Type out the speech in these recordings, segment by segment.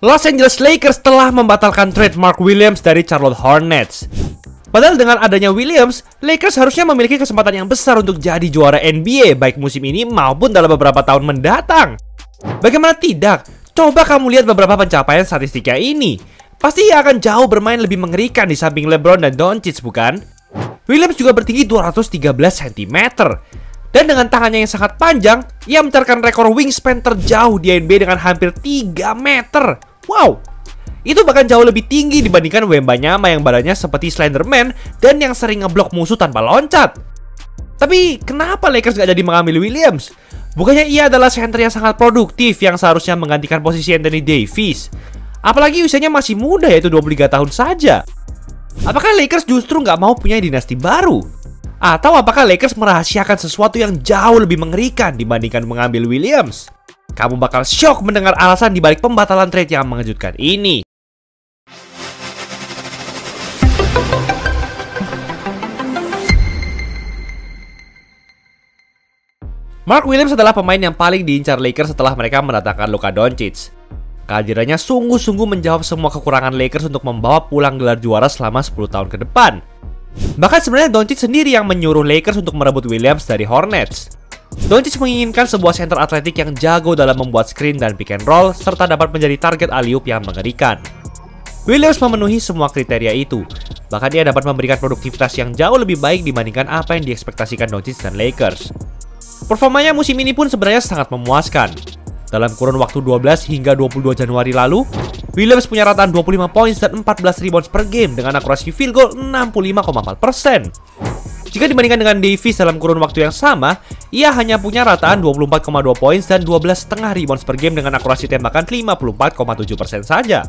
Los Angeles Lakers telah membatalkan trade Mark Williams dari Charlotte Hornets. Padahal dengan adanya Williams, Lakers harusnya memiliki kesempatan yang besar untuk jadi juara NBA baik musim ini maupun dalam beberapa tahun mendatang. Bagaimana tidak? Coba kamu lihat beberapa pencapaian statistiknya ini. Pasti ia akan jauh bermain lebih mengerikan di samping LeBron dan Doncic, bukan? Williams juga bertinggi 213 cm. Dan dengan tangannya yang sangat panjang, ia mencatatkan rekor wingspan terjauh di NBA dengan hampir 3 meter. Wow! Itu bahkan jauh lebih tinggi dibandingkan Wembanyama yang badannya seperti Slenderman dan yang sering ngeblok musuh tanpa loncat. Tapi kenapa Lakers gak jadi mengambil Williams? Bukannya ia adalah center yang sangat produktif yang seharusnya menggantikan posisi Anthony Davis. Apalagi usianya masih muda, yaitu 23 tahun saja. Apakah Lakers justru nggak mau punya dinasti baru? Atau apakah Lakers merahasiakan sesuatu yang jauh lebih mengerikan dibandingkan mengambil Williams? Kamu bakal shock mendengar alasan dibalik pembatalan trade yang mengejutkan ini. Mark Williams adalah pemain yang paling diincar Lakers setelah mereka mendatangkan Luka Doncic. Kehadirannya sungguh-sungguh menjawab semua kekurangan Lakers untuk membawa pulang gelar juara selama 10 tahun ke depan. Bahkan sebenarnya Doncic sendiri yang menyuruh Lakers untuk merebut Williams dari Hornets. Doncic menginginkan sebuah center atletik yang jago dalam membuat screen dan pick and roll, serta dapat menjadi target alley-oop yang mengerikan. Williams memenuhi semua kriteria itu. Bahkan dia dapat memberikan produktivitas yang jauh lebih baik dibandingkan apa yang diekspektasikan Doncic dan Lakers. Performanya musim ini pun sebenarnya sangat memuaskan. Dalam kurun waktu 12 hingga 22 Januari lalu, Williams punya rataan 25 poin dan 14 rebounds per game dengan akurasi field goal 65,4%. Jika dibandingkan dengan Davis dalam kurun waktu yang sama, ia hanya punya rataan 24,2 poin dan 12,5 rebounds per game dengan akurasi tembakan 54,7% saja.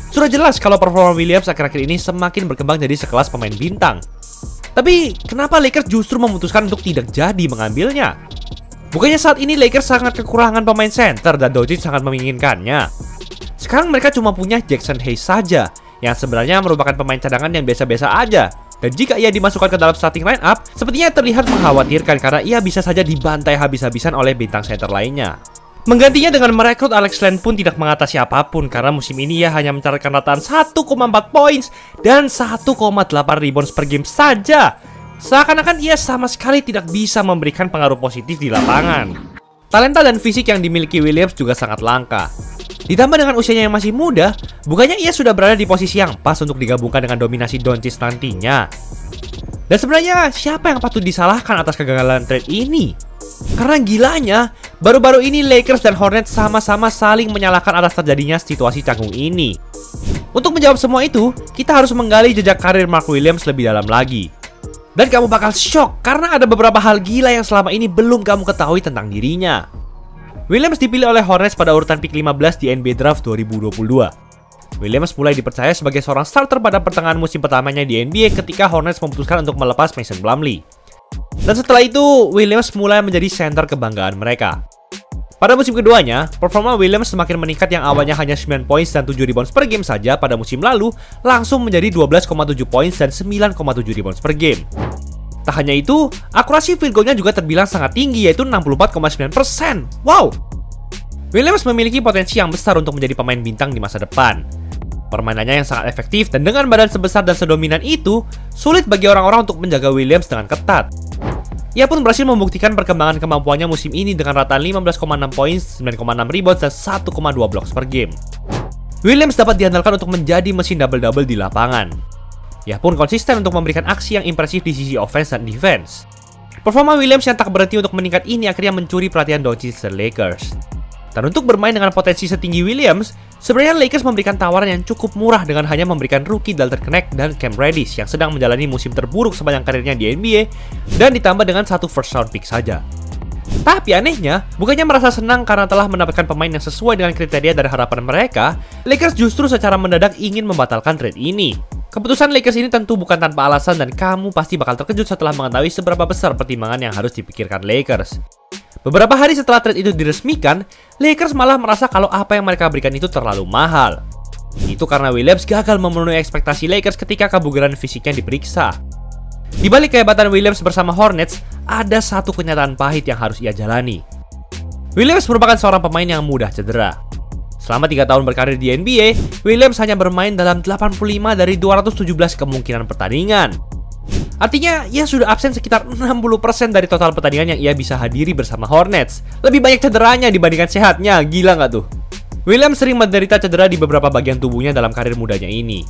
Sudah jelas kalau performa Williams akhir-akhir ini semakin berkembang jadi sekelas pemain bintang. Tapi, kenapa Lakers justru memutuskan untuk tidak jadi mengambilnya? Bukannya saat ini Lakers sangat kekurangan pemain center dan Doncic sangat menginginkannya. Sekarang mereka cuma punya Jackson Hayes saja, yang sebenarnya merupakan pemain cadangan yang biasa-biasa aja. Dan jika ia dimasukkan ke dalam starting line up, sepertinya terlihat mengkhawatirkan karena ia bisa saja dibantai habis-habisan oleh bintang center lainnya. Menggantinya dengan merekrut Alex Len pun tidak mengatasi apapun karena musim ini ia hanya mencatatkan rataan 1,4 points dan 1,8 rebounds per game saja. Seakan-akan ia sama sekali tidak bisa memberikan pengaruh positif di lapangan. Talenta dan fisik yang dimiliki Williams juga sangat langka. Ditambah dengan usianya yang masih muda, bukannya ia sudah berada di posisi yang pas untuk digabungkan dengan dominasi Doncic nantinya. Dan sebenarnya siapa yang patut disalahkan atas kegagalan trade ini? Karena gilanya, baru-baru ini Lakers dan Hornets sama-sama saling menyalahkan atas terjadinya situasi canggung ini. Untuk menjawab semua itu, kita harus menggali jejak karir Mark Williams lebih dalam lagi. Dan kamu bakal shock karena ada beberapa hal gila yang selama ini belum kamu ketahui tentang dirinya. Williams dipilih oleh Hornets pada urutan pick 15 di NBA Draft 2022. Williams mulai dipercaya sebagai seorang starter pada pertengahan musim pertamanya di NBA ketika Hornets memutuskan untuk melepas Mason Plumlee. Dan setelah itu, Williams mulai menjadi center kebanggaan mereka. Pada musim keduanya, performa Williams semakin meningkat yang awalnya hanya 9 points dan 7 rebounds per game saja pada musim lalu, langsung menjadi 12,7 points dan 9,7 rebounds per game. Tak hanya itu, akurasi field goal-nya juga terbilang sangat tinggi, yaitu 64,9%. Wow! Williams memiliki potensi yang besar untuk menjadi pemain bintang di masa depan. Permainannya yang sangat efektif dan dengan badan sebesar dan sedominan itu, sulit bagi orang-orang untuk menjaga Williams dengan ketat. Ia pun berhasil membuktikan perkembangan kemampuannya musim ini dengan rataan 15,6 points, 9,6 rebounds, dan 1,2 blocks per game. Williams dapat diandalkan untuk menjadi mesin double-double di lapangan. Ia pun konsisten untuk memberikan aksi yang impresif di sisi offense dan defense. Performa Williams yang tak berhenti untuk meningkat ini akhirnya mencuri perhatian Doncic dan Lakers. Dan untuk bermain dengan potensi setinggi Williams, sebenarnya Lakers memberikan tawaran yang cukup murah dengan hanya memberikan rookie Dalton Knecht dan Cam Reddish yang sedang menjalani musim terburuk sepanjang karirnya di NBA dan ditambah dengan 1 first round pick saja. Tapi anehnya, bukannya merasa senang karena telah mendapatkan pemain yang sesuai dengan kriteria dari harapan mereka, Lakers justru secara mendadak ingin membatalkan trade ini. Keputusan Lakers ini tentu bukan tanpa alasan dan kamu pasti bakal terkejut setelah mengetahui seberapa besar pertimbangan yang harus dipikirkan Lakers. Beberapa hari setelah trade itu diresmikan, Lakers malah merasa kalau apa yang mereka berikan itu terlalu mahal. Itu karena Williams gagal memenuhi ekspektasi Lakers ketika kebugaran fisiknya diperiksa. Di balik kehebatan Williams bersama Hornets, ada satu kenyataan pahit yang harus ia jalani. Williams merupakan seorang pemain yang mudah cedera. Selama 3 tahun berkarir di NBA, Williams hanya bermain dalam 85 dari 217 kemungkinan pertandingan. Artinya, ia sudah absen sekitar 60% dari total pertandingan yang ia bisa hadiri bersama Hornets. Lebih banyak cederanya dibandingkan sehatnya, gila nggak tuh? Williams sering menderita cedera di beberapa bagian tubuhnya dalam karir mudanya ini.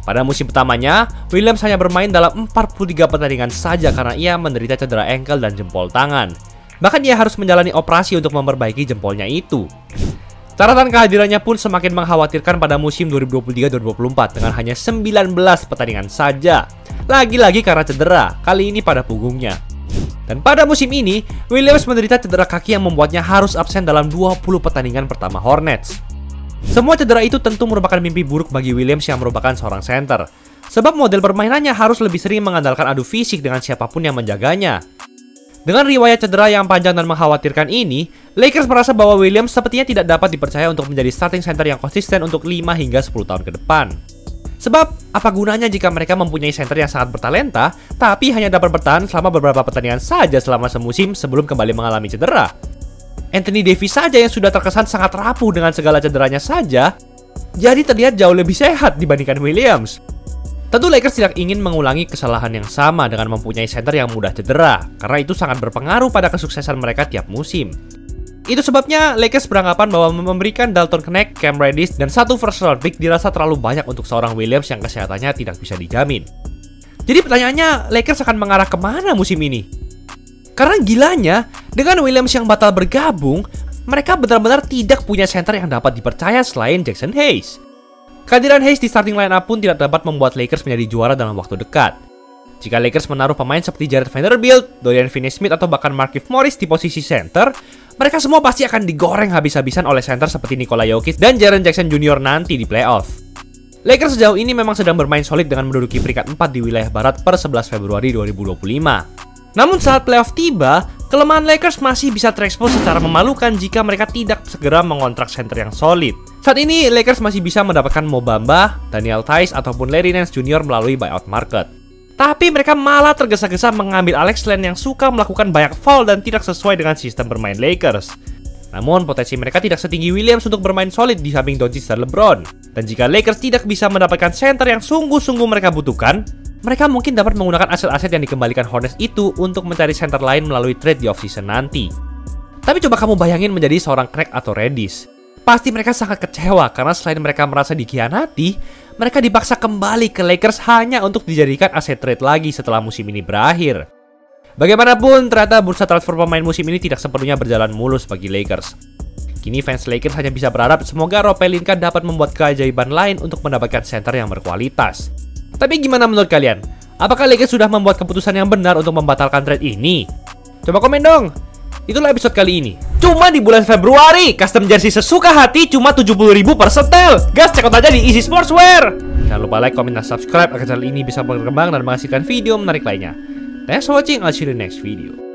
Pada musim pertamanya, Williams hanya bermain dalam 43 pertandingan saja karena ia menderita cedera ankle dan jempol tangan. Bahkan ia harus menjalani operasi untuk memperbaiki jempolnya itu. Catatan kehadirannya pun semakin mengkhawatirkan pada musim 2023-2024 dengan hanya 19 pertandingan saja. Lagi-lagi karena cedera, kali ini pada punggungnya. Dan pada musim ini, Williams menderita cedera kaki yang membuatnya harus absen dalam 20 pertandingan pertama Hornets. Semua cedera itu tentu merupakan mimpi buruk bagi Williams yang merupakan seorang center. Sebab model permainannya harus lebih sering mengandalkan adu fisik dengan siapapun yang menjaganya. Dengan riwayat cedera yang panjang dan mengkhawatirkan ini, Lakers merasa bahwa Williams sepertinya tidak dapat dipercaya untuk menjadi starting center yang konsisten untuk 5 hingga 10 tahun ke depan. Sebab, apa gunanya jika mereka mempunyai center yang sangat bertalenta, tapi hanya dapat bertahan selama beberapa pertandingan saja selama semusim sebelum kembali mengalami cedera? Anthony Davis saja yang sudah terkesan sangat rapuh dengan segala cederanya saja, jadi terlihat jauh lebih sehat dibandingkan Williams. Tentu Lakers tidak ingin mengulangi kesalahan yang sama dengan mempunyai center yang mudah cedera, karena itu sangat berpengaruh pada kesuksesan mereka tiap musim. Itu sebabnya Lakers beranggapan bahwa memberikan Dalton Knecht, Cam Reddish, dan 1 first round pick dirasa terlalu banyak untuk seorang Williams yang kesehatannya tidak bisa dijamin. Jadi pertanyaannya, Lakers akan mengarah kemana musim ini? Karena gilanya, dengan Williams yang batal bergabung, mereka benar-benar tidak punya center yang dapat dipercaya selain Jackson Hayes. Kehadiran Hayes di starting lineup pun tidak dapat membuat Lakers menjadi juara dalam waktu dekat. Jika Lakers menaruh pemain seperti Jared Vanderbilt, Dorian Finney-Smith, atau bahkan Markieff Morris di posisi center, mereka semua pasti akan digoreng habis-habisan oleh center seperti Nikola Jokic dan Jaren Jackson Jr. nanti di playoff. Lakers sejauh ini memang sedang bermain solid dengan menduduki peringkat 4 di wilayah barat per 11 Februari 2025. Namun saat playoff tiba, kelemahan Lakers masih bisa terekspos secara memalukan jika mereka tidak segera mengontrak center yang solid. Saat ini, Lakers masih bisa mendapatkan Mo Bamba, Daniel Theis, ataupun Larry Nance Jr. melalui buyout market. Tapi mereka malah tergesa-gesa mengambil Alex Len yang suka melakukan banyak foul dan tidak sesuai dengan sistem bermain Lakers. Namun, potensi mereka tidak setinggi Williams untuk bermain solid di samping Doncic dan LeBron. Dan jika Lakers tidak bisa mendapatkan center yang sungguh-sungguh mereka butuhkan, mereka mungkin dapat menggunakan aset-aset yang dikembalikan Hornets itu untuk mencari center lain melalui trade di offseason nanti. Tapi coba kamu bayangin menjadi seorang Knecht atau Reddish. Pasti mereka sangat kecewa karena selain mereka merasa dikhianati, mereka dipaksa kembali ke Lakers hanya untuk dijadikan aset trade lagi setelah musim ini berakhir. Bagaimanapun, ternyata bursa transfer pemain musim ini tidak sepenuhnya berjalan mulus bagi Lakers. Kini fans Lakers hanya bisa berharap semoga Rob Pelinka dapat membuat keajaiban lain untuk mendapatkan center yang berkualitas. Tapi gimana menurut kalian? Apakah Lakers sudah membuat keputusan yang benar untuk membatalkan trade ini? Coba komen dong! Itulah episode kali ini. Cuma di bulan Februari, custom jersey sesuka hati cuma 70.000 per setel. Gas, cek out aja di Easy Sportswear. Jangan lupa like, comment, dan subscribe agar channel ini bisa berkembang dan menghasilkan video menarik lainnya. Thanks for watching, I'll see you in the next video.